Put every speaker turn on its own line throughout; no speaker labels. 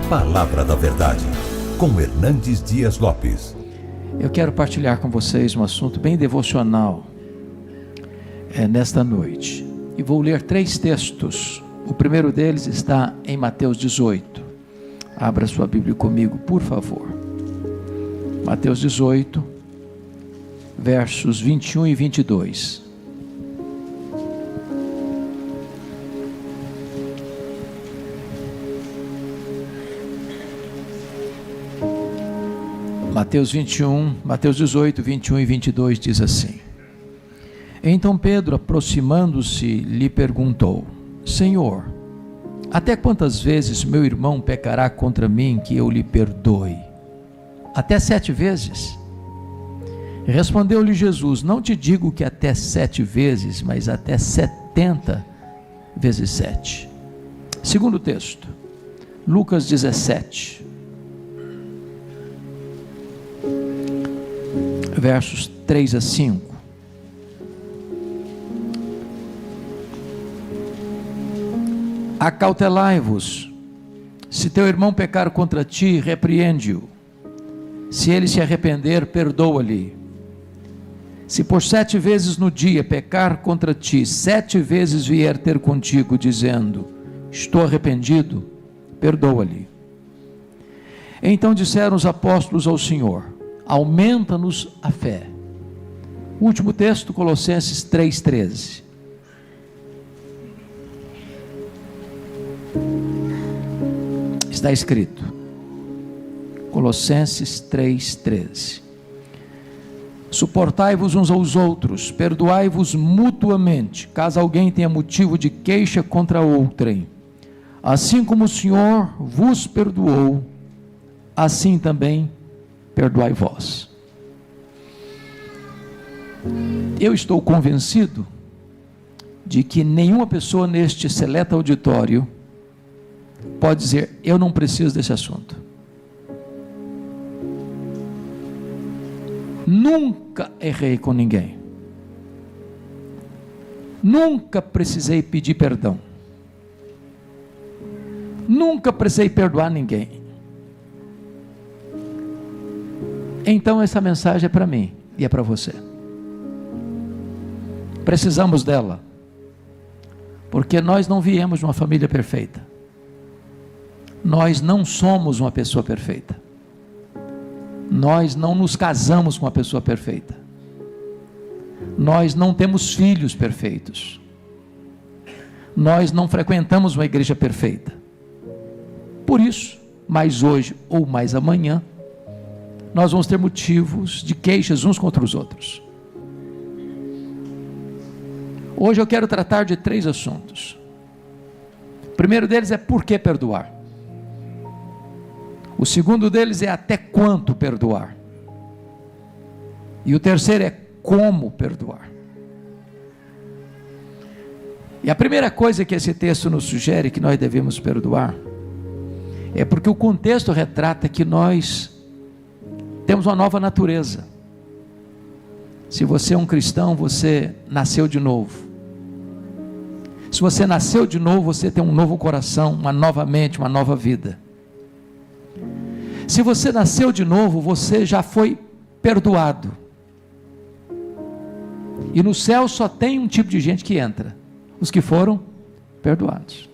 Palavra da Verdade, com Hernandes Dias Lopes.
Eu quero partilhar com vocês um assunto bem devocional nesta noite. E vou ler 3 textos. O primeiro deles está em Mateus 18. Abra sua Bíblia comigo, por favor. Mateus 18, versos 21 e 22. Mateus 18, 21 e 22 diz assim: Então Pedro, aproximando-se, lhe perguntou: Senhor, até quantas vezes meu irmão pecará contra mim que eu lhe perdoe? Até 7 vezes? Respondeu-lhe Jesus: Não te digo que até 7 vezes, mas até 70 vezes 7. Segundo texto, Lucas 17, versos 3 a 5. Acautelai-vos, se teu irmão pecar contra ti, repreende-o. Se ele se arrepender, perdoa-lhe. Se por 7 vezes no dia pecar contra ti, 7 vezes vier ter contigo, dizendo: estou arrependido, perdoa-lhe. Então disseram os apóstolos ao Senhor: aumenta-nos a fé. Último texto, Colossenses 3,13. Está escrito, Colossenses 3,13. Suportai-vos uns aos outros, perdoai-vos mutuamente, caso alguém tenha motivo de queixa contra outrem. Assim como o Senhor vos perdoou, assim também perdoai vós. Eu estou convencido de que nenhuma pessoa neste seleto auditório pode dizer: eu não preciso desse assunto. Nunca errei com ninguém. Nunca precisei pedir perdão. Nunca precisei perdoar ninguém. Então essa mensagem é para mim e é para você. Precisamos dela, porque nós não viemos de uma família perfeita. Nós não somos uma pessoa perfeita. Nós não nos casamos com uma pessoa perfeita. Nós não temos filhos perfeitos. Nós não frequentamos uma igreja perfeita. Por isso, mais hoje ou mais amanhã, nós vamos ter motivos de queixas uns contra os outros. Hoje eu quero tratar de 3 assuntos. O primeiro deles é por que perdoar. O segundo deles é até quanto perdoar. E o terceiro é como perdoar. E a primeira coisa que esse texto nos sugere que nós devemos perdoar é porque o contexto retrata que nós temos uma nova natureza. Se você é um cristão, você nasceu de novo. Se você nasceu de novo, você tem um novo coração, uma nova mente, uma nova vida. Se você nasceu de novo, você já foi perdoado. E no céu só tem um tipo de gente que entra: os que foram perdoados.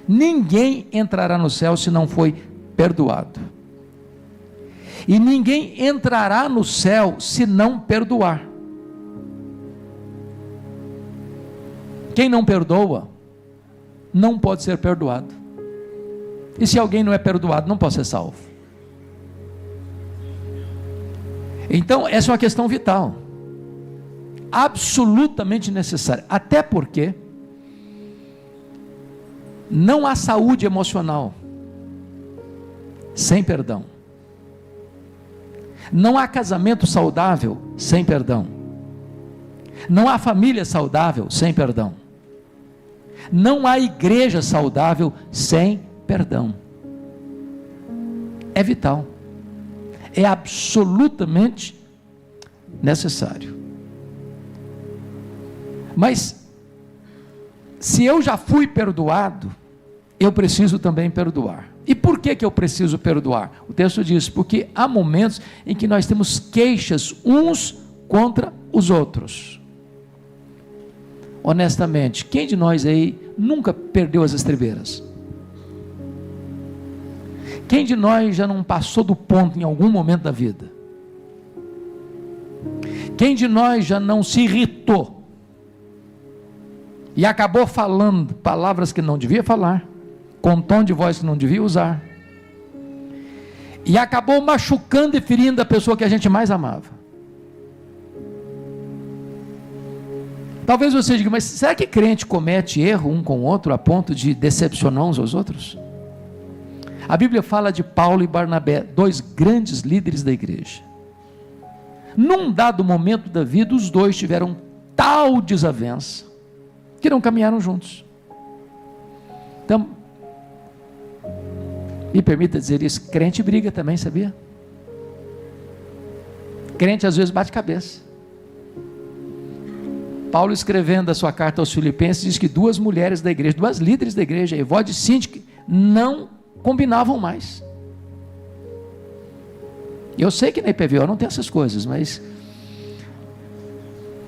Ninguém entrará no céu se não foi perdoado. E ninguém entrará no céu se não perdoar. Quem não perdoa, não pode ser perdoado. E se alguém não é perdoado, não pode ser salvo. Então, essa é uma questão vital, absolutamente necessária. Até porque não há saúde emocional sem perdão. Não há casamento saudável sem perdão. Não há família saudável sem perdão. Não há igreja saudável sem perdão. É vital. É absolutamente necessário. Mas, se eu já fui perdoado, eu preciso também perdoar. E por que eu preciso perdoar? O texto diz, porque há momentos em que nós temos queixas uns contra os outros. Honestamente, quem de nós aí nunca perdeu as estribeiras? Quem de nós já não passou do ponto em algum momento da vida? Quem de nós já não se irritou e acabou falando palavras que não devia falar, com tom de voz que não devia usar, e acabou machucando e ferindo a pessoa que a gente mais amava? Talvez você diga, mas será que crente comete erro um com o outro a ponto de decepcionar uns aos outros? A Bíblia fala de Paulo e Barnabé, dois grandes líderes da igreja. Num dado momento da vida, os dois tiveram tal desavença que não caminharam juntos. Então, me permita dizer isso, crente briga também, sabia? Crente às vezes bate cabeça. Paulo, escrevendo a sua carta aos Filipenses, diz que duas mulheres da igreja, duas líderes da igreja, Evódia e Síntique, não combinavam mais. Eu sei que na IPVO não tem essas coisas, mas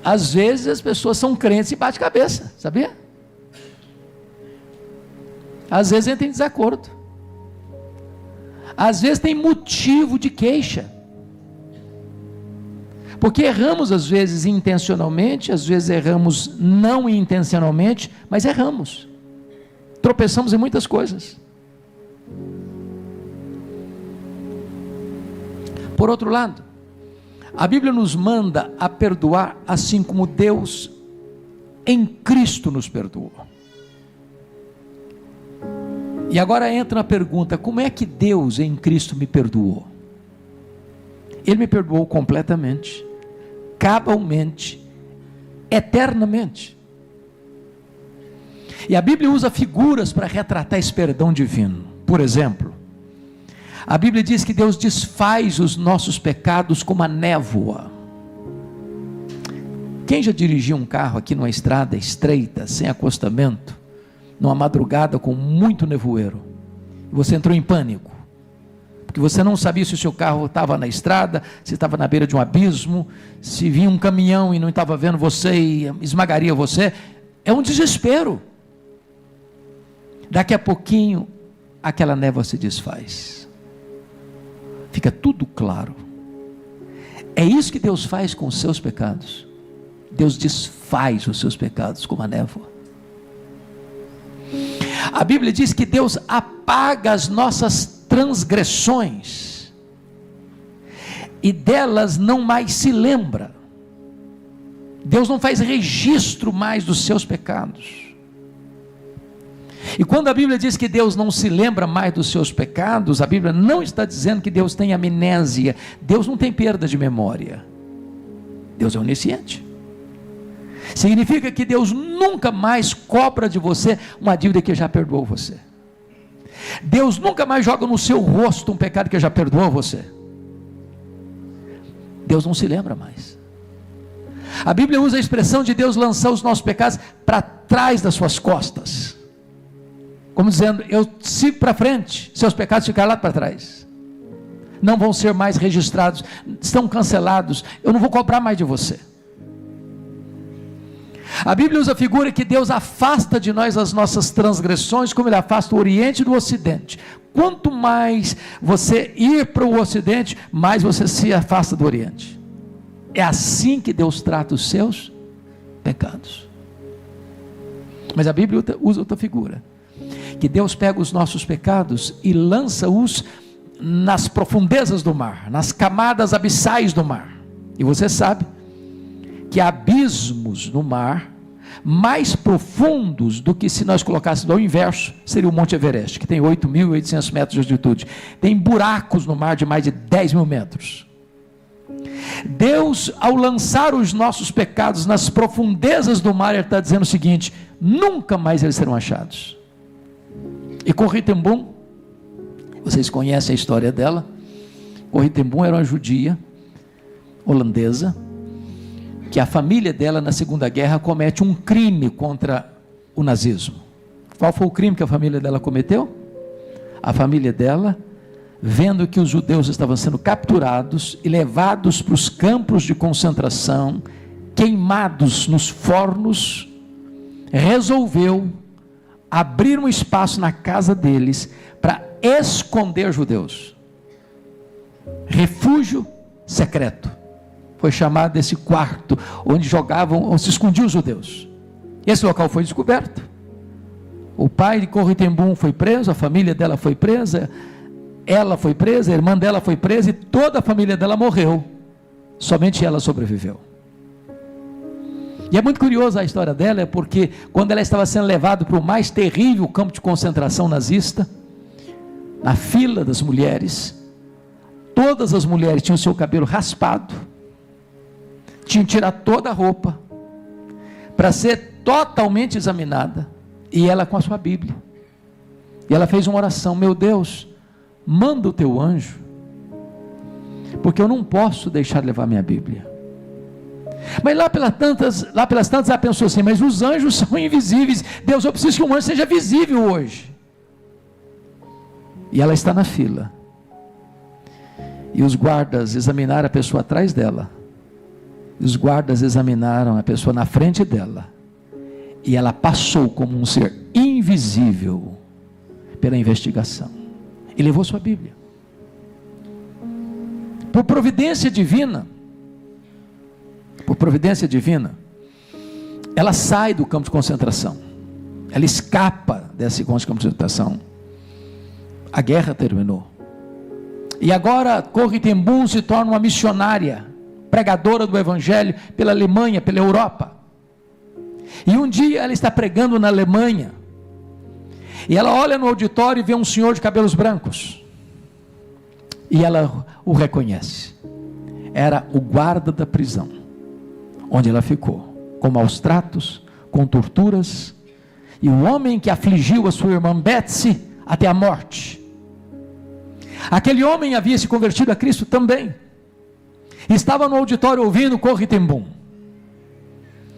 às vezes as pessoas são crentes e bate cabeça, sabia? Às vezes entram em desacordo, às vezes tem motivo de queixa, porque erramos às vezes intencionalmente, às vezes erramos não intencionalmente, mas erramos, tropeçamos em muitas coisas. Por outro lado, a Bíblia nos manda a perdoar assim como Deus em Cristo nos perdoou. E agora entra a pergunta, como é que Deus em Cristo me perdoou? Ele me perdoou completamente, cabalmente, eternamente. E a Bíblia usa figuras para retratar esse perdão divino. Por exemplo, a Bíblia diz que Deus desfaz os nossos pecados como a névoa. Quem já dirigiu um carro aqui numa estrada estreita, sem acostamento, numa madrugada com muito nevoeiro, e você entrou em pânico, porque você não sabia se o seu carro estava na estrada, se estava na beira de um abismo, se vinha um caminhão e não estava vendo você e esmagaria você, é um desespero. Daqui a pouquinho, aquela névoa se desfaz, fica tudo claro. É isso que Deus faz com os seus pecados. Deus desfaz os seus pecados como a névoa. A Bíblia diz que Deus apaga as nossas transgressões e delas não mais se lembra. Deus não faz registro mais dos seus pecados. E quando a Bíblia diz que Deus não se lembra mais dos seus pecados, a Bíblia não está dizendo que Deus tem amnésia. Deus não tem perda de memória. Deus é onisciente. Significa que Deus nunca mais cobra de você uma dívida que já perdoou você. Deus nunca mais joga no seu rosto um pecado que já perdoou você. Deus não se lembra mais. A Bíblia usa a expressão de Deus lançar os nossos pecados para trás das suas costas, como dizendo, eu sigo para frente, seus pecados ficarão lá para trás, não vão ser mais registrados, estão cancelados, eu não vou cobrar mais de você. A Bíblia usa a figura que Deus afasta de nós as nossas transgressões, como Ele afasta o Oriente do Ocidente. Quanto mais você ir para o Ocidente, mais você se afasta do Oriente. É assim que Deus trata os seus pecados. Mas a Bíblia usa outra figura, que Deus pega os nossos pecados e lança-os nas profundezas do mar, nas camadas abissais do mar. E você sabe que há abismos no mar mais profundos do que, se nós colocássemos ao inverso, seria o Monte Everest, que tem 8.800 metros de altitude. Tem buracos no mar de mais de 10.000 metros. Deus, ao lançar os nossos pecados nas profundezas do mar, Ele está dizendo o seguinte: nunca mais eles serão achados. E Corrie ten Boom, vocês conhecem a história dela. Corrie ten Boom era uma judia holandesa, que a família dela na Segunda Guerra comete um crime contra o nazismo. Qual foi o crime que a família dela cometeu? A família dela, vendo que os judeus estavam sendo capturados e levados para os campos de concentração, queimados nos fornos, resolveu abrir um espaço na casa deles para esconder judeus. Refúgio secreto. Foi chamado esse quarto onde jogavam, onde se escondiam os judeus. Esse local foi descoberto. O pai de Corrie ten Boom foi preso, a família dela foi presa, ela foi presa, a irmã dela foi presa e toda a família dela morreu. Somente ela sobreviveu. E é muito curiosa a história dela, porque quando ela estava sendo levada para o mais terrível campo de concentração nazista, na fila das mulheres, todas as mulheres tinham seu cabelo raspado, tinham que tirar toda a roupa, para ser totalmente examinada, e ela com a sua Bíblia, e ela fez uma oração: meu Deus, manda o teu anjo, porque eu não posso deixar de levar minha Bíblia. Mas lá pelas tantas ela pensou assim: mas os anjos são invisíveis, Deus, eu preciso que um anjo seja visível hoje. E ela está na fila, e os guardas examinaram a pessoa atrás dela, e os guardas examinaram a pessoa na frente dela, e ela passou como um ser invisível pela investigação, e levou sua Bíblia. Por providência divina, ela sai do campo de concentração, ela escapa desse campo de concentração. A guerra terminou, e agora Corrie ten Boom se torna uma missionária, pregadora do Evangelho pela Alemanha, pela Europa. E um dia ela está pregando na Alemanha, e ela olha no auditório e vê um senhor de cabelos brancos, e ela o reconhece. Era o guarda da prisão onde ela ficou, com maus tratos, com torturas, e o homem que afligiu a sua irmã Betsy até a morte. Aquele homem havia se convertido a Cristo também, estava no auditório ouvindo Corrie ten Boom,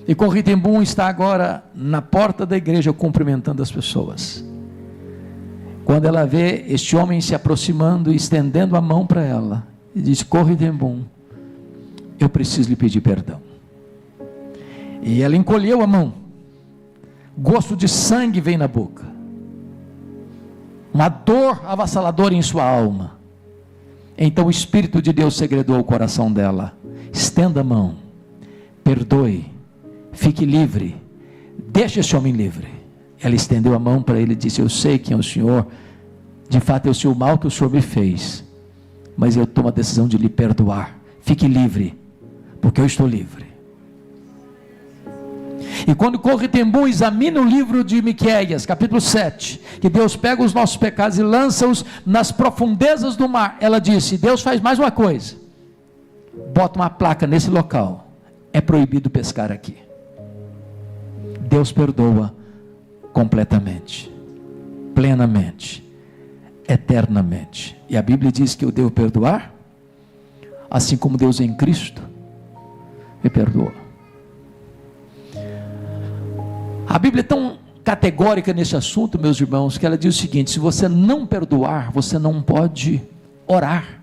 e Corrie ten Boom está agora na porta da igreja cumprimentando as pessoas. Quando ela vê este homem se aproximando e estendendo a mão para ela, e diz: Corrie ten Boom, eu preciso lhe pedir perdão. E ela encolheu a mão, gosto de sangue veio na boca, uma dor avassaladora em sua alma. Então o Espírito de Deus segredou o coração dela: estenda a mão, perdoe, fique livre, deixe esse homem livre. Ela estendeu a mão para ele e disse: eu sei quem é o Senhor, de fato eu sei o mal que o Senhor me fez, mas eu tomo a decisão de lhe perdoar, fique livre, porque eu estou livre. E quando Corrie ten Boom examina o livro de Miqueias, capítulo 7, que Deus pega os nossos pecados e lança-os nas profundezas do mar, ela disse: Deus faz mais uma coisa, bota uma placa nesse local: é proibido pescar aqui. Deus perdoa completamente, plenamente, eternamente. E a Bíblia diz que eu devo perdoar, assim como Deus em Cristo me perdoou. A Bíblia é tão categórica nesse assunto, meus irmãos, que ela diz o seguinte: se você não perdoar, você não pode orar,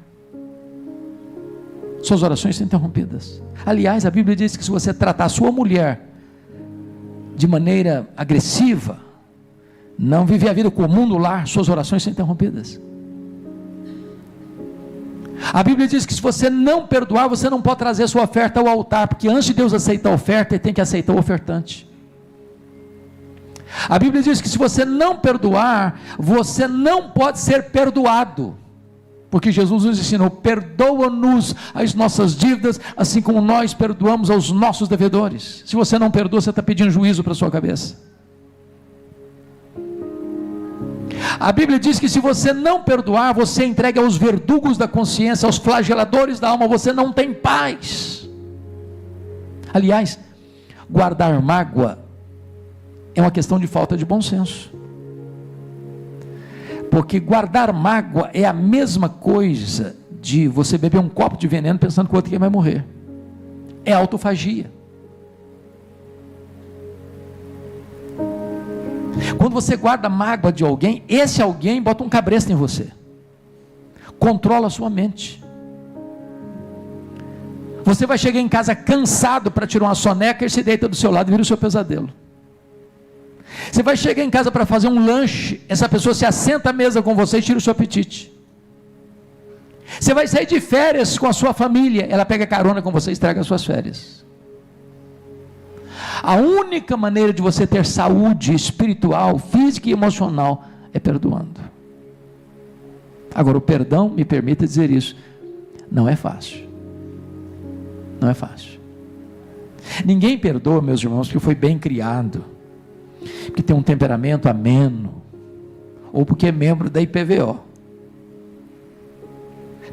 suas orações são interrompidas. Aliás, a Bíblia diz que se você tratar a sua mulher de maneira agressiva, não viver a vida comum no lar, suas orações são interrompidas. A Bíblia diz que se você não perdoar, você não pode trazer sua oferta ao altar, porque antes de Deus aceitar a oferta, Ele tem que aceitar o ofertante. A Bíblia diz que se você não perdoar, você não pode ser perdoado, porque Jesus nos ensinou: perdoa-nos as nossas dívidas, assim como nós perdoamos aos nossos devedores. Se você não perdoa, você está pedindo juízo para a sua cabeça. A Bíblia diz que se você não perdoar, você entrega aos verdugos da consciência, aos flageladores da alma, você não tem paz. Aliás, guardar mágoa é uma questão de falta de bom senso, porque guardar mágoa é a mesma coisa de você beber um copo de veneno pensando que o outro vai morrer. É autofagia. Quando você guarda mágoa de alguém, esse alguém bota um cabresto em você, controla a sua mente. Você vai chegar em casa cansado para tirar uma soneca, e se deita do seu lado e vira o seu pesadelo. Você vai chegar em casa para fazer um lanche, essa pessoa se assenta à mesa com você e tira o seu apetite. Você vai sair de férias com a sua família, ela pega carona com você e estraga as suas férias. A única maneira de você ter saúde espiritual, física e emocional é perdoando. Agora, o perdão, me permita dizer isso, não é fácil. Não é fácil. Ninguém perdoa, meus irmãos, porque foi bem criado, porque tem um temperamento ameno, ou porque é membro da IPVO.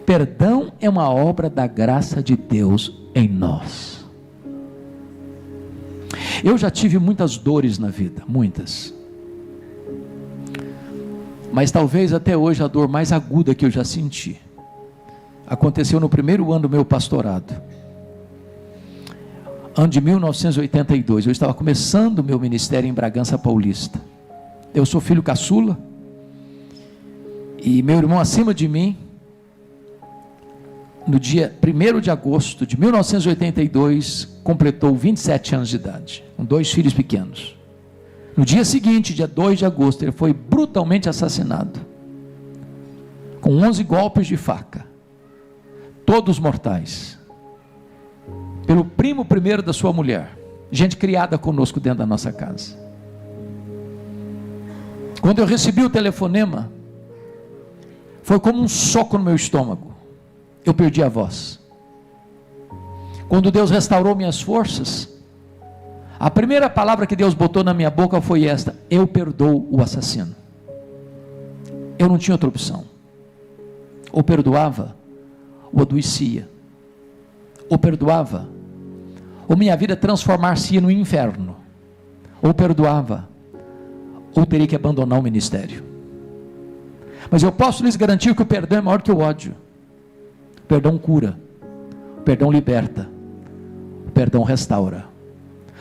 Perdão é uma obra da graça de Deus em nós. Eu já tive muitas dores na vida, muitas. Mas talvez até hoje a dor mais aguda que eu já senti aconteceu no primeiro ano do meu pastorado. Ano de 1982, eu estava começando o meu ministério em Bragança Paulista. Eu sou filho caçula, e meu irmão acima de mim, no dia 1º de agosto de 1982, completou 27 anos de idade, com 2 filhos pequenos. No dia seguinte, dia 2 de agosto, ele foi brutalmente assassinado, com 11 golpes de faca, todos mortais, pelo primo primeiro da sua mulher, gente criada conosco dentro da nossa casa. Quando eu recebi o telefonema, foi como um soco no meu estômago, eu perdi a voz. Quando Deus restaurou minhas forças, a primeira palavra que Deus botou na minha boca foi esta: eu perdoo o assassino. Eu não tinha outra opção, ou perdoava, ou adoecia, ou perdoava, ou minha vida transformar-se no inferno, ou perdoava, ou teria que abandonar o ministério. Mas eu posso lhes garantir que o perdão é maior que o ódio. O perdão cura, o perdão liberta, o perdão restaura.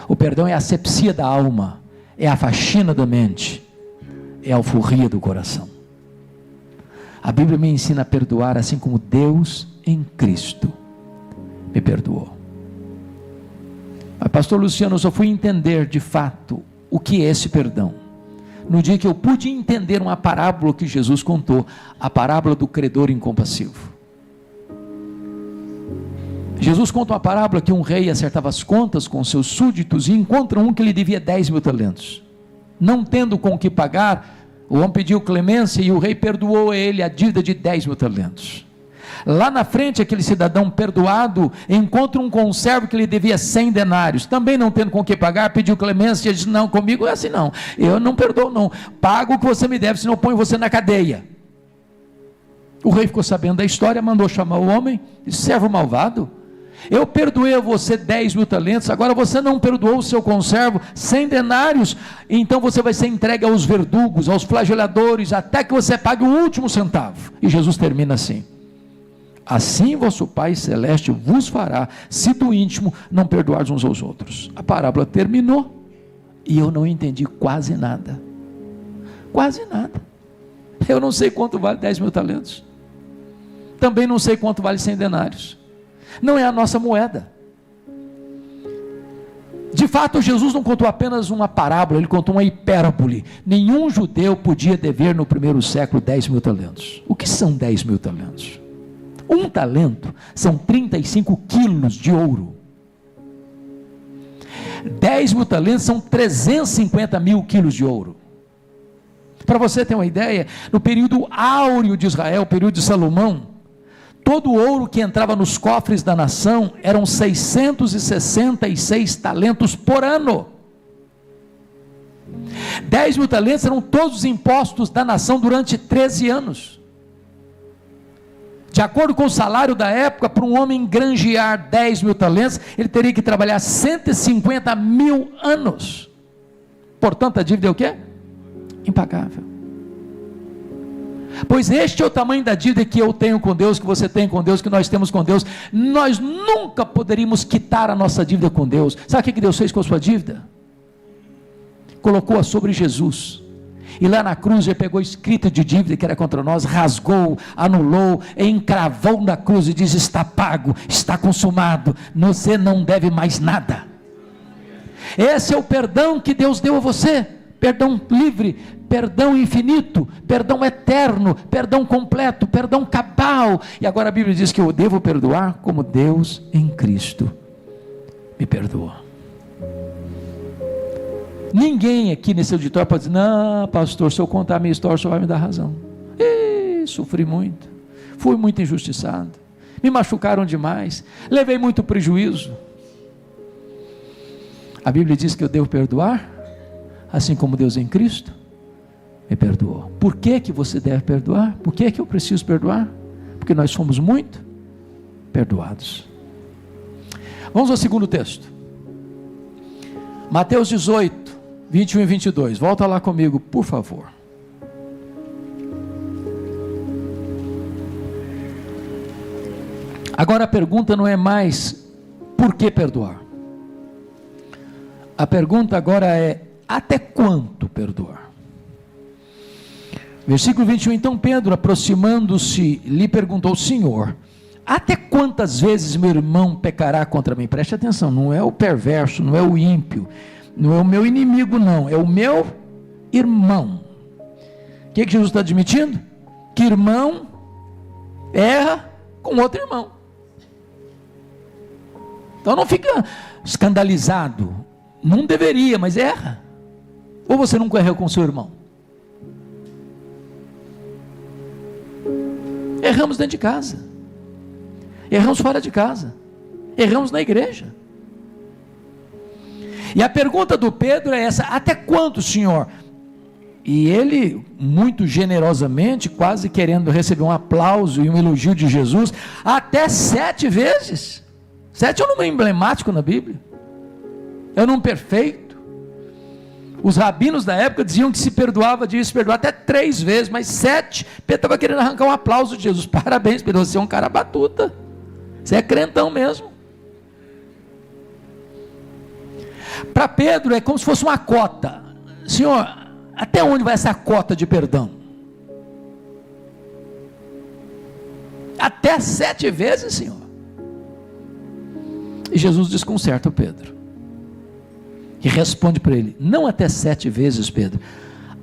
O perdão é a asepsia da alma, é a faxina da mente, é a alforria do coração. A Bíblia me ensina a perdoar assim como Deus em Cristo me perdoou. Mas pastor Luciano, eu só fui entender de fato o que é esse perdão no dia que eu pude entender uma parábola que Jesus contou, a parábola do credor incompassivo. Jesus conta uma parábola que um rei acertava as contas com seus súditos e encontra um que lhe devia 10 mil talentos. Não tendo com o que pagar, o homem pediu clemência e o rei perdoou a ele a dívida de 10 mil talentos. Lá na frente, aquele cidadão perdoado encontra um conservo que lhe devia 100 denários, também não tendo com o que pagar, pediu clemência e disse: não, comigo é assim não, eu não perdoo não, pago o que você me deve, senão eu ponho você na cadeia. O rei ficou sabendo da história, mandou chamar o homem, disse: servo malvado, eu perdoei a você 10 mil talentos, agora você não perdoou o seu conservo 100 denários, então você vai ser entregue aos verdugos, aos flageladores, até que você pague o último centavo. E Jesus termina assim: assim vosso Pai Celeste vos fará, se do íntimo não perdoardes uns aos outros. A parábola terminou, e eu não entendi quase nada, eu não sei quanto vale 10 mil talentos, também não sei quanto vale 100 denários, não é a nossa moeda. De fato, Jesus não contou apenas uma parábola, ele contou uma hipérbole. Nenhum judeu podia dever no primeiro século 10 mil talentos. O que são 10 mil talentos? Um talento são 35 quilos de ouro. 10 mil talentos são 350 mil quilos de ouro. Para você ter uma ideia, no período áureo de Israel, período de Salomão, todo o ouro que entrava nos cofres da nação eram 666 talentos por ano. 10 mil talentos eram todos os impostos da nação durante 13 anos. De acordo com o salário da época, para um homem granjear 10 mil talentos, ele teria que trabalhar 150 mil anos. Portanto, a dívida é o quê? Impagável. Pois este é o tamanho da dívida que eu tenho com Deus, que você tem com Deus, que nós temos com Deus. Nós nunca poderíamos quitar a nossa dívida com Deus. Sabe o que Deus fez com a sua dívida? colocou-a sobre Jesus. E lá na cruz ele pegou a escrita de dívida que era contra nós, rasgou, anulou, encravou na cruz e diz: está pago, está consumado, você não deve mais nada. Esse é o perdão que Deus deu a você, perdão livre, perdão infinito, perdão eterno, perdão completo, perdão cabal. E agora a Bíblia diz que eu devo perdoar como Deus em Cristo me perdoa. Ninguém aqui nesse auditório pode dizer: não, pastor, se eu contar a minha história, o senhor vai me dar razão. Sofri muito, fui muito injustiçado, me machucaram demais, levei muito prejuízo. A Bíblia diz que eu devo perdoar, assim como Deus em Cristo me perdoou. Por que que você deve perdoar? Por que que eu preciso perdoar? Porque nós somos muito perdoados. Vamos ao segundo texto, Mateus 18, 21 e 22, volta lá comigo, por favor. Agora a pergunta não é mais por que perdoar. A pergunta agora é: até quanto perdoar? Versículo 21, então Pedro, aproximando-se, lhe perguntou: Senhor, até quantas vezes meu irmão pecará contra mim? Preste atenção, não é o perverso, não é o ímpio, não é o meu inimigo, não, é o meu irmão. O que Jesus está admitindo? Que irmão erra com outro irmão. Então não fica escandalizado, não deveria, mas erra. Ou você nunca errou com seu irmão? Erramos dentro de casa, erramos fora de casa, erramos na igreja. E a pergunta do Pedro é essa: até quanto, Senhor? E ele, muito generosamente, quase querendo receber um aplauso e um elogio de Jesus, até 7 vezes. 7 é um número emblemático na Bíblia, é um número perfeito. Os rabinos da época diziam que se perdoava, devia se perdoar até 3 vezes, mas 7, Pedro estava querendo arrancar um aplauso de Jesus. Parabéns, Pedro, você é um cara batuta, você é crentão mesmo. Para Pedro é como se fosse uma cota. Senhor, até onde vai essa cota de perdão? Até 7 vezes, Senhor. E Jesus desconcerta o Pedro e responde para ele: não até 7 vezes, Pedro,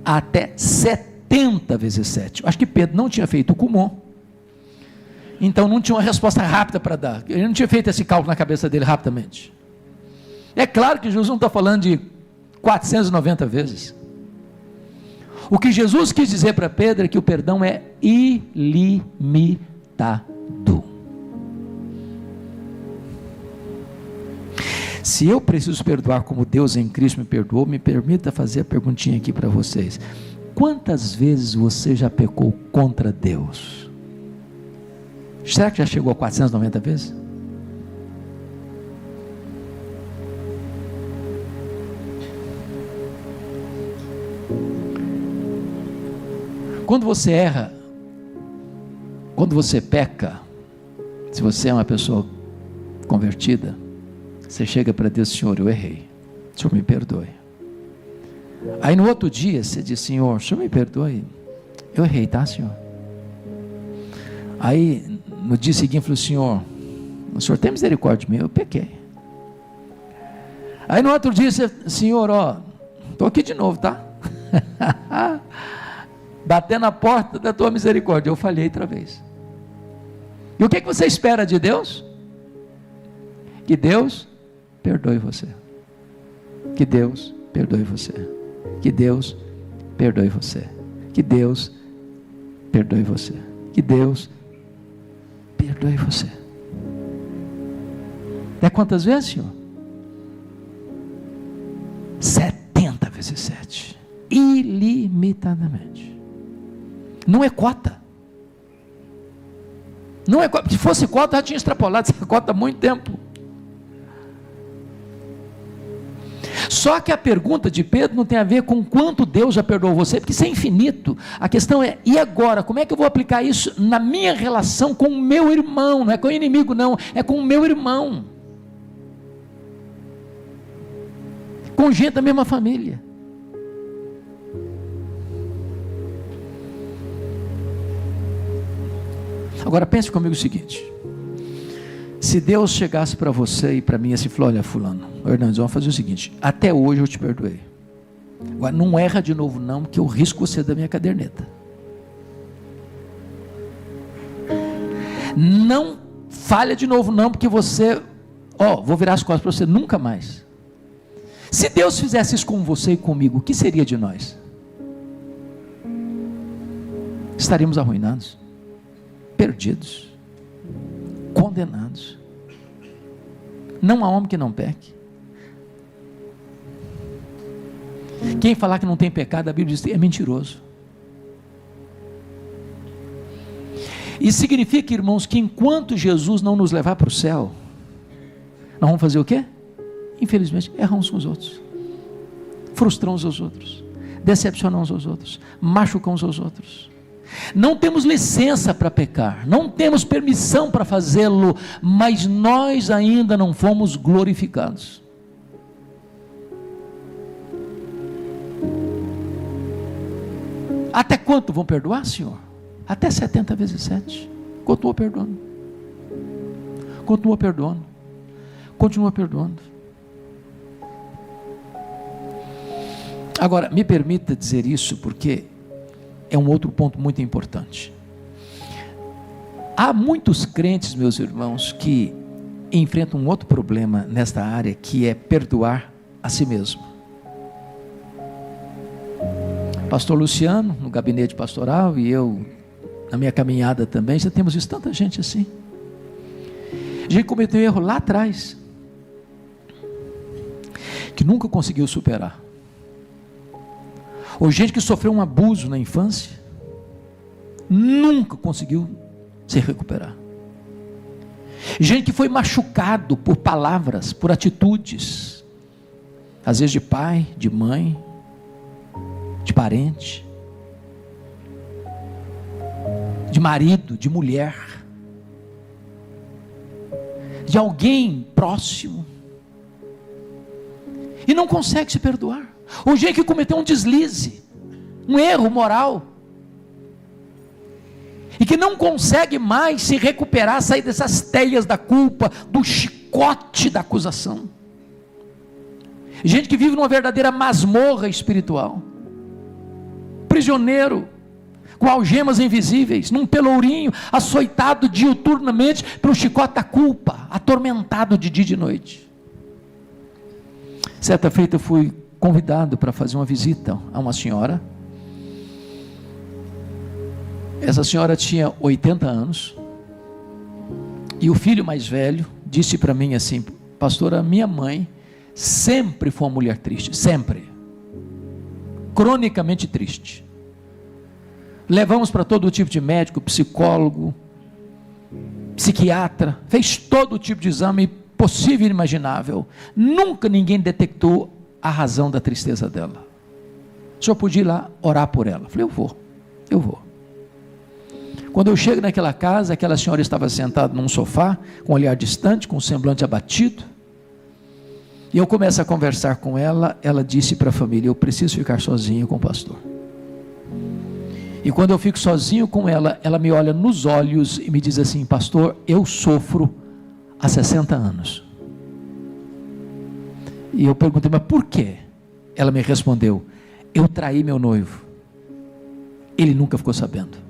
até 70 vezes 7. Acho que Pedro não tinha feito o Kumon, então não tinha uma resposta rápida para dar. Ele não tinha feito esse cálculo na cabeça dele rapidamente. É claro que Jesus não está falando de 490 vezes. O que Jesus quis dizer para Pedro é que o perdão é ilimitado. Se eu preciso perdoar como Deus em Cristo me perdoou, me permita fazer a perguntinha aqui para vocês: quantas vezes você já pecou contra Deus? Será que já chegou a 490 vezes? Quando você erra, quando você peca, se você é uma pessoa convertida, você chega para Deus: Senhor, eu errei, o Senhor me perdoe. Aí no outro dia você diz: Senhor, o Senhor me perdoe, eu errei, tá, Senhor? Aí no dia seguinte falou: Senhor, o Senhor tem misericórdia de mim, eu pequei. Aí no outro dia você: Senhor, ó, estou aqui de novo, tá? Batendo na porta da tua misericórdia, eu falhei outra vez. E o que você espera de Deus? Que Deus perdoe você, que Deus perdoe você, que Deus perdoe você, que Deus perdoe você, que Deus perdoe você. É quantas vezes, Senhor? 70 vezes 7, ilimitadamente. Não é cota, não é cota. Se fosse cota, já tinha extrapolado essa cota há muito tempo. Só que a pergunta de Pedro não tem a ver com quanto Deus já perdoou você, porque isso é infinito. A questão é: e agora? Como é que eu vou aplicar isso na minha relação com o meu irmão? Não é com o inimigo, não, é com o meu irmão, com gente da mesma família. Agora pense comigo o seguinte: se Deus chegasse para você e para mim assim, falou: olha, fulano, Hernandes, vamos fazer o seguinte, até hoje eu te perdoei, agora não erra de novo não, que eu risco você da minha caderneta. Não falha de novo não, porque você, vou virar as costas para você, nunca mais. Se Deus fizesse isso com você e comigo, o que seria de nós? Estaríamos arruinados, perdidos, condenados. Não há homem que não peque. Quem falar que não tem pecado, a Bíblia diz, é mentiroso. Isso significa, irmãos, que enquanto Jesus não nos levar para o céu, nós vamos fazer o quê? Infelizmente, erramos com os outros, frustramos os outros, decepcionamos os outros, machucamos os outros. Não temos licença para pecar, não temos permissão para fazê-lo, mas nós ainda não fomos glorificados. Até quanto vão perdoar, Senhor? Até 70 vezes 7. Continua perdoando. Continua perdoando. Continua perdoando. Agora, me permita dizer isso, porque é um outro ponto muito importante. Há muitos crentes, meus irmãos, que enfrentam um outro problema nesta área, que é perdoar a si mesmo. Pastor Luciano, no gabinete pastoral, e eu, na minha caminhada também, já temos visto tanta gente assim. A gente cometeu um erro lá atrás, que nunca conseguiu superar. Ou gente que sofreu um abuso na infância, nunca conseguiu se recuperar. Gente que foi machucado por palavras, por atitudes, às vezes de pai, de mãe, de parente, de marido, de mulher, de alguém próximo, e não consegue se perdoar. Ou gente que cometeu um deslize, um erro moral, e que não consegue mais se recuperar, sair dessas teias da culpa, do chicote da acusação. Gente que vive numa verdadeira masmorra espiritual, prisioneiro, com algemas invisíveis, num pelourinho, açoitado diuturnamente pelo chicote da culpa, atormentado de dia e de noite. Certa feita eu fui convidado para fazer uma visita a uma senhora. Essa senhora tinha 80 anos, e o filho mais velho disse para mim assim: pastora, minha mãe sempre foi uma mulher triste, sempre, cronicamente triste. Levamos para todo tipo de médico, psicólogo, psiquiatra, fez todo tipo de exame possível e inimaginável, nunca ninguém detectou a razão da tristeza dela. O senhor podia ir lá orar por ela? Eu falei, eu vou. Quando eu chego naquela casa, aquela senhora estava sentada num sofá, com um olhar distante, com um semblante abatido, e eu começo a conversar com ela. Ela disse para a família: eu preciso ficar sozinho com o pastor. E quando eu fico sozinho com ela, ela me olha nos olhos e me diz assim: pastor, eu sofro há 60 anos. E eu perguntei: mas por quê? Ela me respondeu: eu traí meu noivo, ele nunca ficou sabendo.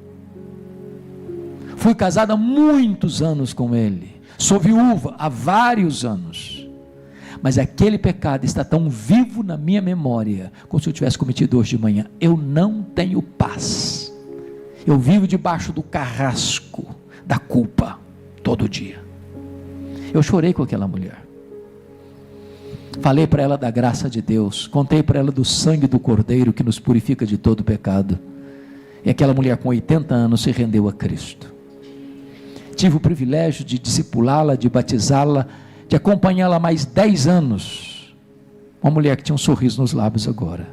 Fui casada há muitos anos com ele, sou viúva há vários anos, mas aquele pecado está tão vivo na minha memória, como se eu tivesse cometido hoje de manhã. Eu não tenho paz, eu vivo debaixo do carrasco da culpa todo dia. Eu chorei com aquela mulher, falei para ela da graça de Deus, contei para ela do sangue do Cordeiro que nos purifica de todo pecado, e aquela mulher com 80 anos se rendeu a Cristo. Tive o privilégio de discipulá-la, de batizá-la, de acompanhá-la mais 10 anos, uma mulher que tinha um sorriso nos lábios agora,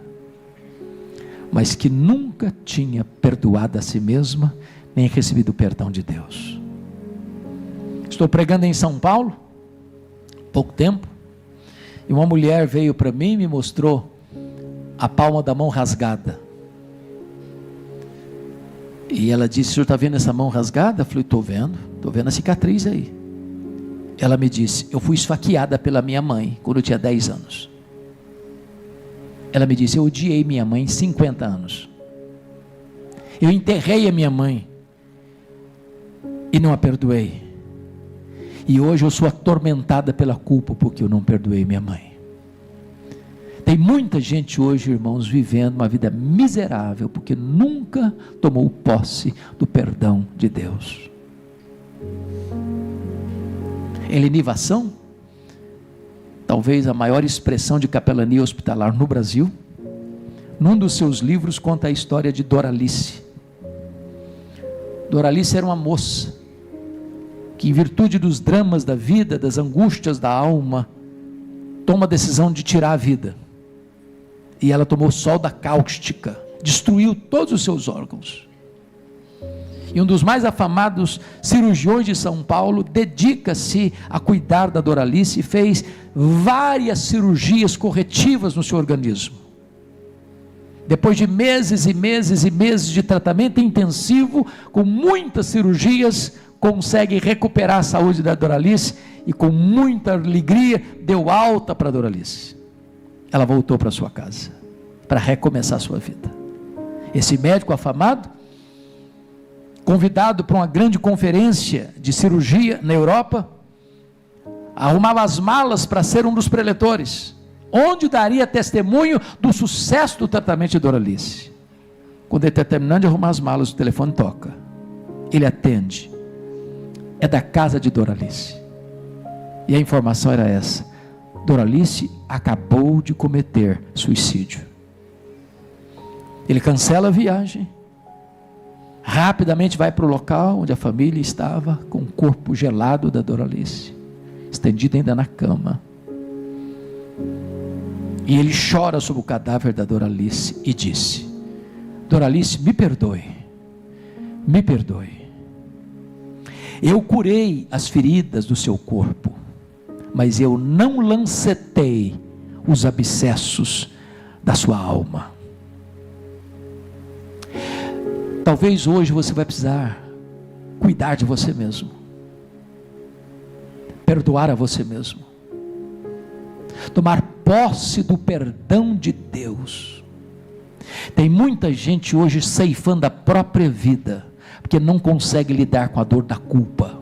mas que nunca tinha perdoado a si mesma, nem recebido o perdão de Deus. Estou pregando em São Paulo, pouco tempo, e uma mulher veio para mim e me mostrou a palma da mão rasgada. E ela disse: o senhor está vendo essa mão rasgada? Eu falei: estou vendo a cicatriz aí. Ela me disse: eu fui esfaqueada pela minha mãe quando eu tinha 10 anos. Ela me disse: eu odiei minha mãe 50 anos. Eu enterrei a minha mãe e não a perdoei. E hoje eu sou atormentada pela culpa porque eu não perdoei minha mãe. Tem muita gente hoje, irmãos, vivendo uma vida miserável porque nunca tomou posse do perdão de Deus. Helenivação, talvez a maior expressão de capelania hospitalar no Brasil. Num dos seus livros conta a história de Doralice. Doralice era uma moça que, em virtude dos dramas da vida, das angústias da alma, toma a decisão de tirar a vida. E ela tomou solda cáustica, destruiu todos os seus órgãos. E um dos mais afamados cirurgiões de São Paulo dedica-se a cuidar da Doralice e fez várias cirurgias corretivas no seu organismo. Depois de meses e meses e meses de tratamento intensivo, com muitas cirurgias, consegue recuperar a saúde da Doralice e com muita alegria deu alta para a Doralice. Ela voltou para sua casa para recomeçar a sua vida. Esse médico afamado, convidado para uma grande conferência de cirurgia na Europa, arrumava as malas para ser um dos preletores, onde daria testemunho do sucesso do tratamento de Doralice. Quando ele está terminando de arrumar as malas, o telefone toca, ele atende, é da casa de Doralice, e a informação era essa: Doralice acabou de cometer suicídio. Ele cancela a viagem, rapidamente vai para o local onde a família estava, com o corpo gelado da Doralice, estendido ainda na cama, e ele chora sobre o cadáver da Doralice e disse: Doralice, me perdoe, eu curei as feridas do seu corpo, mas eu não lancetei os abscessos da sua alma. Talvez hoje você vai precisar cuidar de você mesmo, perdoar a você mesmo, tomar posse do perdão de Deus. Tem muita gente hoje ceifando a própria vida, porque não consegue lidar com a dor da culpa,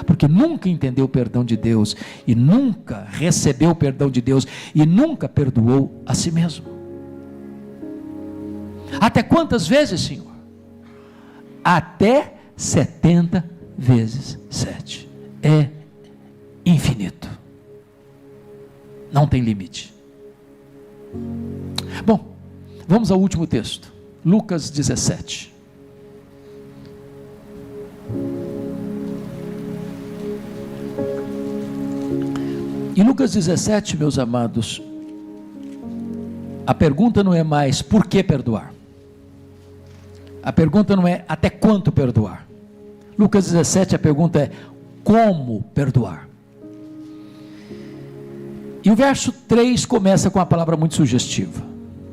porque nunca entendeu o perdão de Deus, e nunca recebeu o perdão de Deus, e nunca perdoou a si mesmo. Até quantas vezes, Senhor? Até 70 vezes 7. É infinito, não tem limite. Bom, vamos ao último texto, Lucas 17. Em Lucas 17, meus amados, a pergunta não é mais por que perdoar, a pergunta não é até quanto perdoar. Lucas 17, a pergunta é como perdoar. E o verso 3 começa com uma palavra muito sugestiva.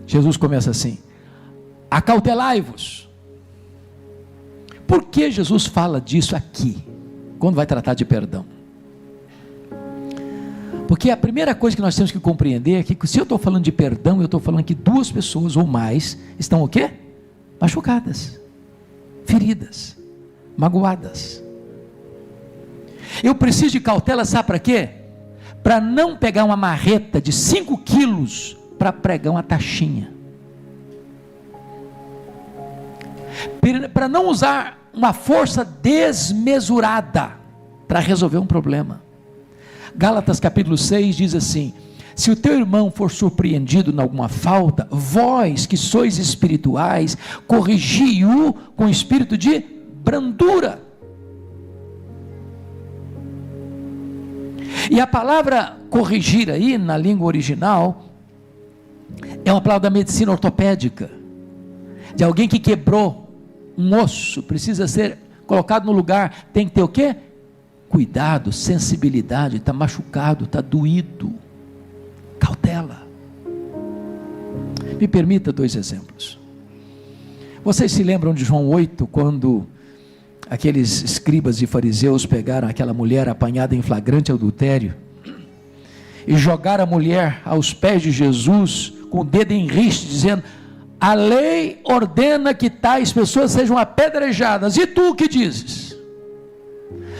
Jesus começa assim: acautelai-vos. Por que Jesus fala disso aqui, quando vai tratar de perdão? Porque a primeira coisa que nós temos que compreender é que, se eu estou falando de perdão, eu estou falando que duas pessoas ou mais estão o quê? Machucadas, feridas, magoadas. Eu preciso de cautela, sabe para quê? Para não pegar uma marreta de 5 quilos para pregar uma taxinha, para não usar uma força desmesurada para resolver um problema. Gálatas capítulo 6 diz assim: se o teu irmão for surpreendido em alguma falta, vós que sois espirituais, corrigi-o com espírito de brandura. E a palavra corrigir aí, na língua original, é uma palavra da medicina ortopédica, de alguém que quebrou um osso, precisa ser colocado no lugar, tem que ter o quê? Cuidado, sensibilidade, está machucado, está doído, cautela. Me permita 2 exemplos. Vocês se lembram de João 8, quando aqueles escribas e fariseus pegaram aquela mulher apanhada em flagrante adultério e jogaram a mulher aos pés de Jesus com o dedo em riste, dizendo: a lei ordena que tais pessoas sejam apedrejadas, e tu o que dizes?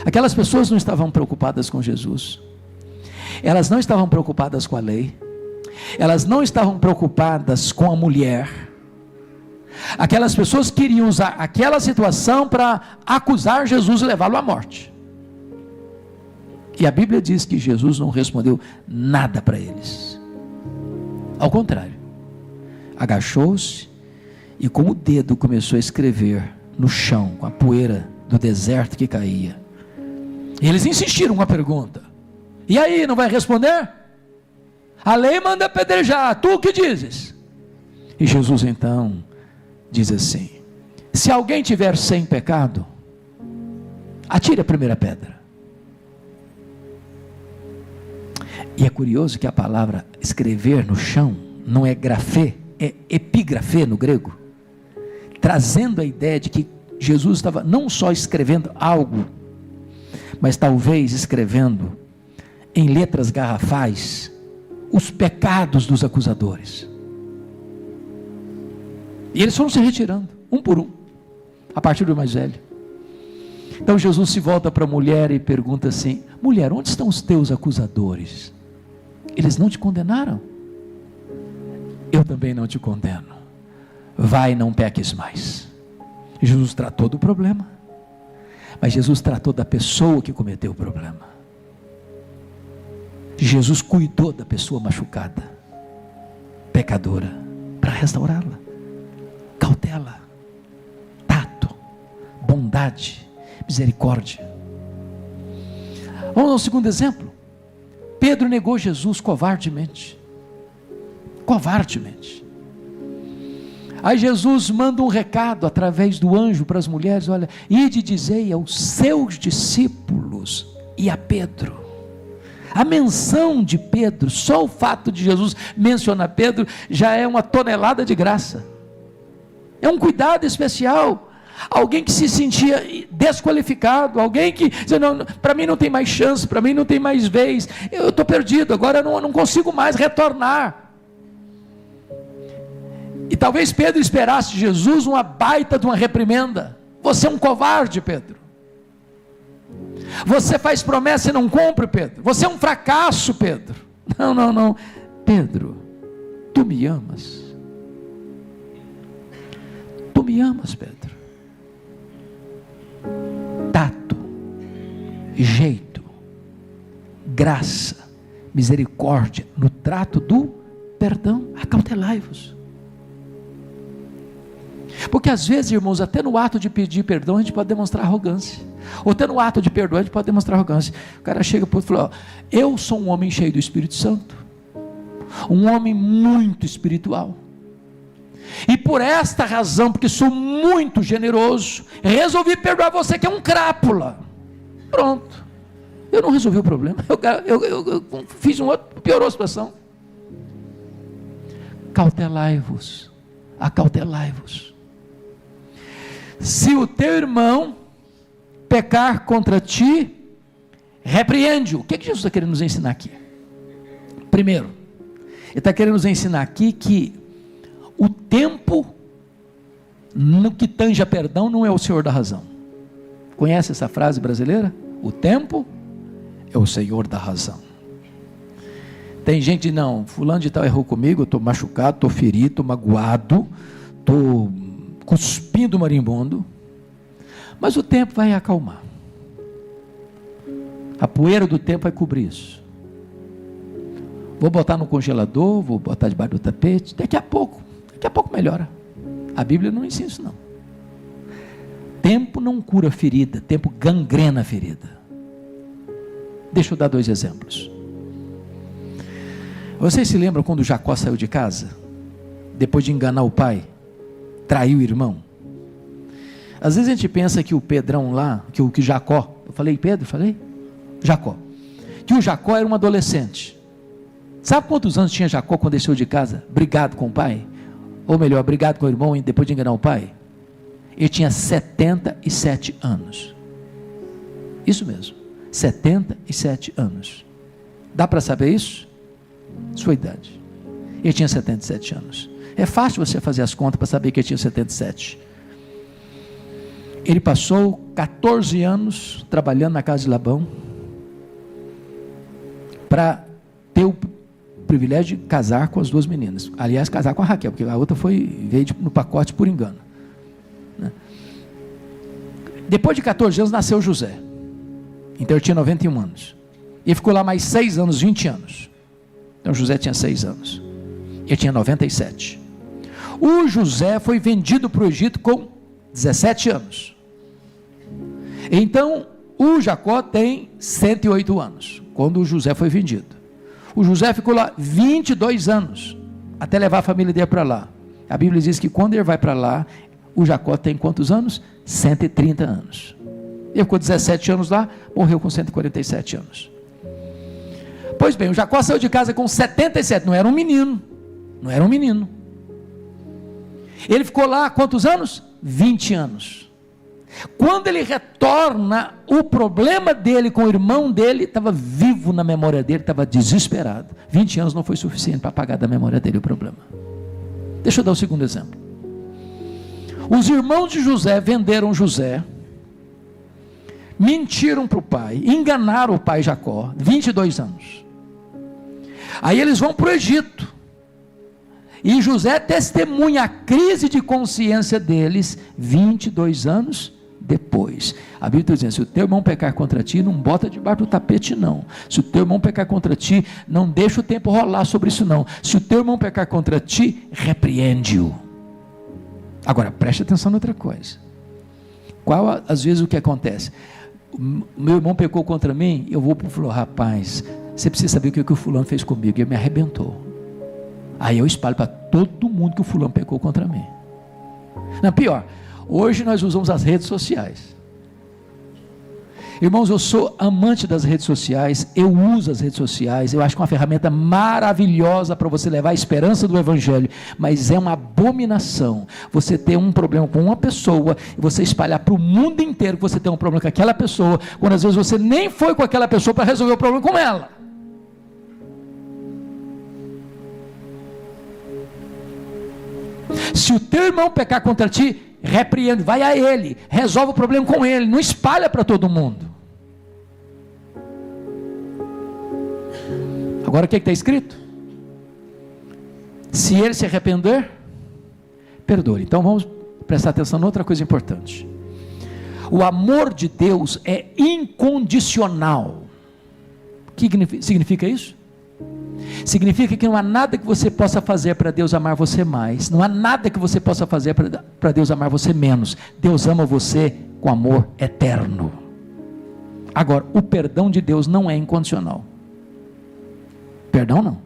Aquelas pessoas não estavam preocupadas com Jesus, elas não estavam preocupadas com a lei, elas não estavam preocupadas com a mulher. Aquelas pessoas queriam usar aquela situação para acusar Jesus e levá-lo à morte. E a Bíblia diz que Jesus não respondeu nada para eles. Ao contrário, agachou-se e com o dedo começou a escrever no chão, com a poeira do deserto que caía. E eles insistiram com a pergunta: e aí, não vai responder? A lei manda apedrejar, tu o que dizes? E Jesus então diz assim: se alguém tiver sem pecado, atire a primeira pedra. E é curioso que a palavra escrever no chão não é grafê, é epigrafê no grego, trazendo a ideia de que Jesus estava não só escrevendo algo, mas talvez escrevendo em letras garrafais os pecados dos acusadores. E eles foram se retirando, um por um, a partir do mais velho. Então Jesus se volta para a mulher e pergunta assim: mulher, onde estão os teus acusadores? Eles não te condenaram? Eu também não te condeno. Vai, não peques mais. Jesus tratou do problema, mas Jesus tratou da pessoa que cometeu o problema. Jesus cuidou da pessoa machucada, pecadora, para restaurá-la. Cautela, tato, bondade, misericórdia. Vamos ao segundo exemplo. Pedro negou Jesus covardemente. Aí Jesus manda um recado através do anjo para as mulheres: olha, ide dizei aos seus discípulos e a Pedro. A menção de Pedro, só o fato de Jesus mencionar Pedro, já é uma tonelada de graça. É um cuidado especial. Alguém que se sentia desqualificado, alguém que dizia: não, para mim não tem mais chance, para mim não tem mais vez, eu estou perdido, agora eu não consigo mais retornar. E talvez Pedro esperasse de Jesus uma baita de uma reprimenda: você é um covarde, Pedro, você faz promessa e não cumpre, Pedro, você é um fracasso, Pedro. Não, Pedro, tu me amas, Pedro. Tato, jeito, graça, misericórdia no trato do perdão. Acautelai-vos. Porque às vezes, irmãos, até no ato de pedir perdão a gente pode demonstrar arrogância, ou até no ato de perdoar a gente pode demonstrar arrogância. O cara chega para o outro e fala: eu sou um homem cheio do Espírito Santo, um homem muito espiritual, e por esta razão, porque sou muito generoso, resolvi perdoar você que é um crápula. Pronto, eu não resolvi o problema, eu fiz um outro, piorou a situação. Cautelai-vos, acautelai-vos. Se o teu irmão pecar contra ti, repreende-o. O que Jesus está querendo nos ensinar aqui? Primeiro, ele está querendo nos ensinar aqui que o tempo, no que tange a perdão, não é o Senhor da razão. Conhece essa frase brasileira? O tempo é o Senhor da razão. Tem gente que não, fulano de tal errou comigo, eu estou machucado, estou ferido, estou magoado, estou cuspindo marimbondo, mas o tempo vai acalmar, a poeira do tempo vai cobrir isso. Vou botar no congelador, vou botar debaixo do tapete, daqui a pouco melhora. A Bíblia não ensina isso não. Tempo não cura ferida, tempo gangrena a ferida. Deixa eu dar 2 exemplos. Vocês se lembram quando Jacó saiu de casa, depois de enganar o pai, traiu o irmão? Às vezes a gente pensa que o Pedrão lá, que Jacó, eu falei Pedro? Falei? Jacó. Que o Jacó era um adolescente. Sabe quantos anos tinha Jacó quando ele saiu de casa, brigado com o pai? Ou melhor, brigado com o irmão depois de enganar o pai? Ele tinha 77 anos. Isso mesmo, 77 anos. Dá para saber isso? Sua idade. Ele tinha 77 anos. É fácil você fazer as contas para saber que ele tinha 77. Ele passou 14 anos trabalhando na casa de Labão, para ter o privilégio de casar com as duas meninas. Aliás, casar com a Raquel, porque a outra veio no pacote por engano. Depois de 14 anos nasceu José. Então ele tinha 91 anos. E ficou lá mais 6 anos, 20 anos. Então José tinha 6 anos. Ele tinha 97. O José foi vendido para o Egito com 17 anos. Então o Jacó tem 108 anos, quando o José foi vendido. O José ficou lá 22 anos, até levar a família dele para lá. A Bíblia diz que quando ele vai para lá, o Jacó tem quantos anos? 130 anos. Ele ficou 17 anos lá, morreu com 147 anos. Pois bem, o Jacó saiu de casa com 77, não era um menino. Ele ficou lá quantos anos? 20 anos. Quando ele retorna, o problema dele com o irmão dele estava vivo na memória dele, estava desesperado. 20 anos não foi suficiente para apagar da memória dele o problema. Deixa eu dar o segundo exemplo. Os irmãos de José venderam José, mentiram para o pai, enganaram o pai Jacó, 22 anos. Aí eles vão para o Egito, e José testemunha a crise de consciência deles 22 anos depois. A Bíblia está dizendo: se o teu irmão pecar contra ti, não bota debaixo do tapete não. Se o teu irmão pecar contra ti, não deixa o tempo rolar sobre isso não. Se o teu irmão pecar contra ti, repreende-o. Agora preste atenção em outra coisa. Qual às vezes o que acontece? Meu irmão pecou contra mim, eu vou para o fulano: rapaz, você precisa saber o que o fulano fez comigo, ele me arrebentou. Aí eu espalho para todo mundo que o fulano pecou contra mim. Não, pior, hoje nós usamos as redes sociais. Irmãos, eu sou amante das redes sociais, eu uso as redes sociais, eu acho que é uma ferramenta maravilhosa para você levar a esperança do Evangelho, mas é uma abominação você ter um problema com uma pessoa e você espalhar para o mundo inteiro que você tem um problema com aquela pessoa, quando às vezes você nem foi com aquela pessoa para resolver o problema com ela. Se o teu irmão pecar contra ti, repreende, vai a ele, resolve o problema com ele, não espalha para todo mundo. Agora o que está escrito? Se ele se arrepender, perdoe. Então vamos prestar atenção em outra coisa importante. O amor de Deus é incondicional. O que significa isso? Significa que não há nada que você possa fazer para Deus amar você mais, não há nada que você possa fazer para Deus amar você menos. Deus ama você com amor eterno. Agora, o perdão de Deus não é incondicional. Perdão não.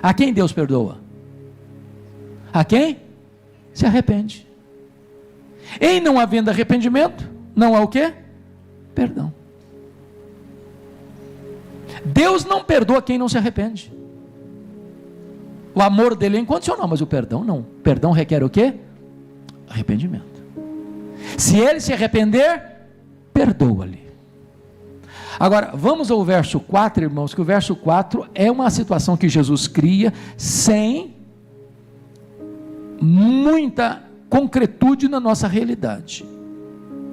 A quem Deus perdoa? A quem? Se arrepende. Em não havendo arrependimento, não há o quê? Perdão. Deus não perdoa quem não se arrepende. O amor dele é incondicional, mas o perdão não. Perdão requer o quê? Arrependimento. Se ele se arrepender, perdoa-lhe. Agora, vamos ao verso 4, irmãos, que o verso 4 é uma situação que Jesus cria sem muita concretude na nossa realidade.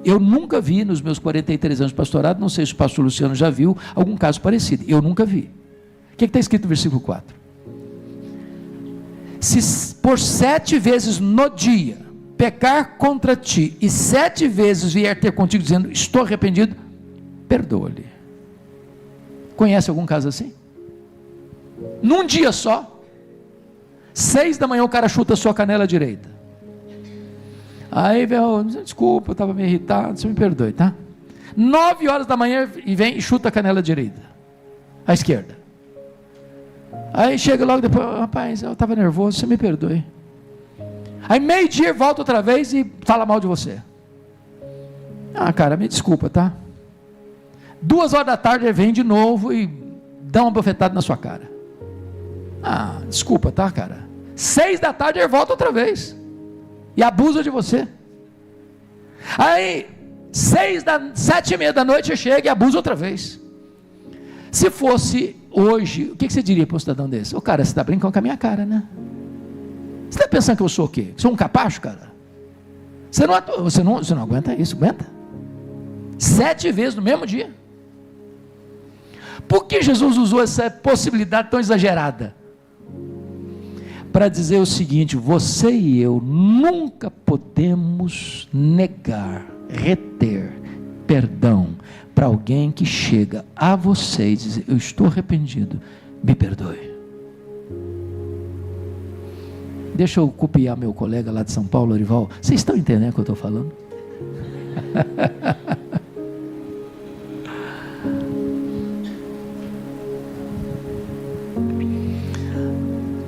Eu nunca vi nos meus 43 anos de pastorado, não sei se o pastor Luciano já viu algum caso parecido, eu nunca vi. O que está escrito no versículo 4? Se por 7 vezes no dia pecar contra ti, e 7 vezes vier ter contigo dizendo, estou arrependido, perdoa-lhe. Conhece algum caso assim? Num dia só, 6 da manhã o cara chuta a sua canela direita. Aí vem, desculpa, eu estava meio irritado, você me perdoe, tá? 9 horas da manhã e vem e chuta a canela direita, à esquerda. Aí chega logo depois, rapaz, eu estava nervoso, você me perdoe. Aí meio-dia volta outra vez e fala mal de você. Ah, cara, me desculpa, tá? 2 horas da tarde ele vem de novo e dá uma bofetada na sua cara. Ah, desculpa, tá, cara? 6 da tarde ele volta outra vez e abusa de você. Aí, 7:30 da noite, chega e abusa outra vez. Se fosse hoje, o que você diria para um cidadão desse? Ô cara, você está brincando com a minha cara, né? Você está pensando que eu sou o quê? Sou um capacho, cara? Você não aguenta isso, aguenta? 7 vezes no mesmo dia. Por que Jesus usou essa possibilidade tão exagerada? Para dizer o seguinte: você e eu nunca podemos negar, reter perdão para alguém que chega a você e diz: eu estou arrependido, me perdoe. Deixa eu copiar meu colega lá de São Paulo, Orival. Vocês estão entendendo o que eu estou falando?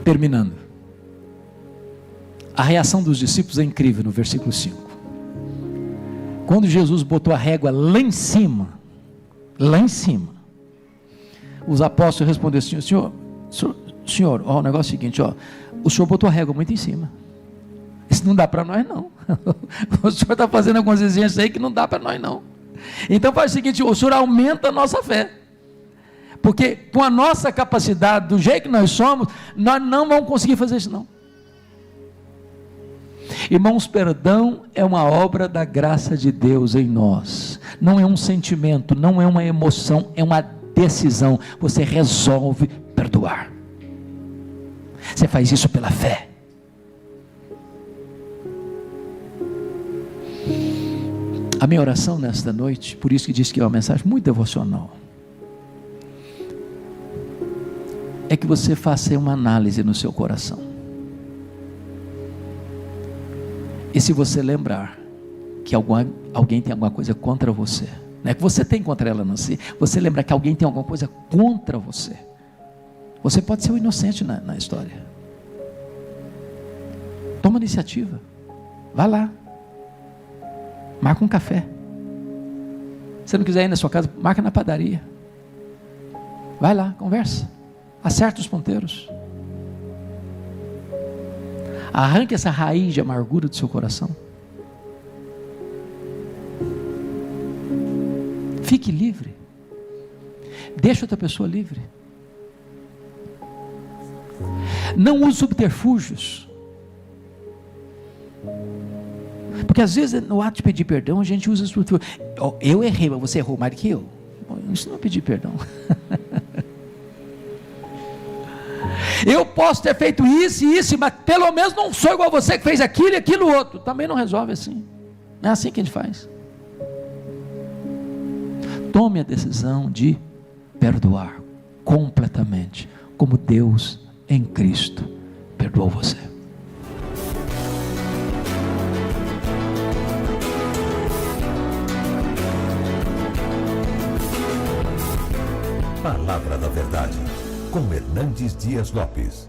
Terminando, a reação dos discípulos é incrível no versículo 5. Quando Jesus botou a régua lá em cima, os apóstolos responderam assim: senhor, ó, o negócio é o seguinte, ó, o senhor botou a régua muito em cima, isso não dá para nós não, o senhor está fazendo algumas exigências aí que não dá para nós não, então faz o seguinte, o senhor aumenta a nossa fé, porque com a nossa capacidade, do jeito que nós somos, nós não vamos conseguir fazer isso não. Irmãos, perdão é uma obra da graça de Deus em nós, não é um sentimento, não é uma emoção, é uma decisão. Você resolve perdoar, você faz isso pela fé. A minha oração nesta noite, por isso que disse que é uma mensagem muito devocional, é que você faça uma análise no seu coração. E se você lembrar que alguém tem alguma coisa contra você, não é que você tem contra ela, não, se você lembrar que alguém tem alguma coisa contra você, você pode ser o inocente na história. Toma iniciativa, vá lá, marca um café. Se não quiser ir na sua casa, marca na padaria, vai lá, conversa, acerta os ponteiros, arranque essa raiz de amargura do seu coração, fique livre, deixa outra pessoa livre, não use subterfúgios, porque às vezes no ato de pedir perdão a gente usa subterfúgios. Eu errei, mas você errou mais do que eu. Isso não é pedir perdão. Eu posso ter feito isso e isso, mas pelo menos não sou igual a você que fez aquilo e aquilo outro. Também não resolve assim. Não é assim que a gente faz. Tome a decisão de perdoar completamente, como Deus em Cristo perdoou você.
Palavra da Verdade, com Hernandes Dias Lopes.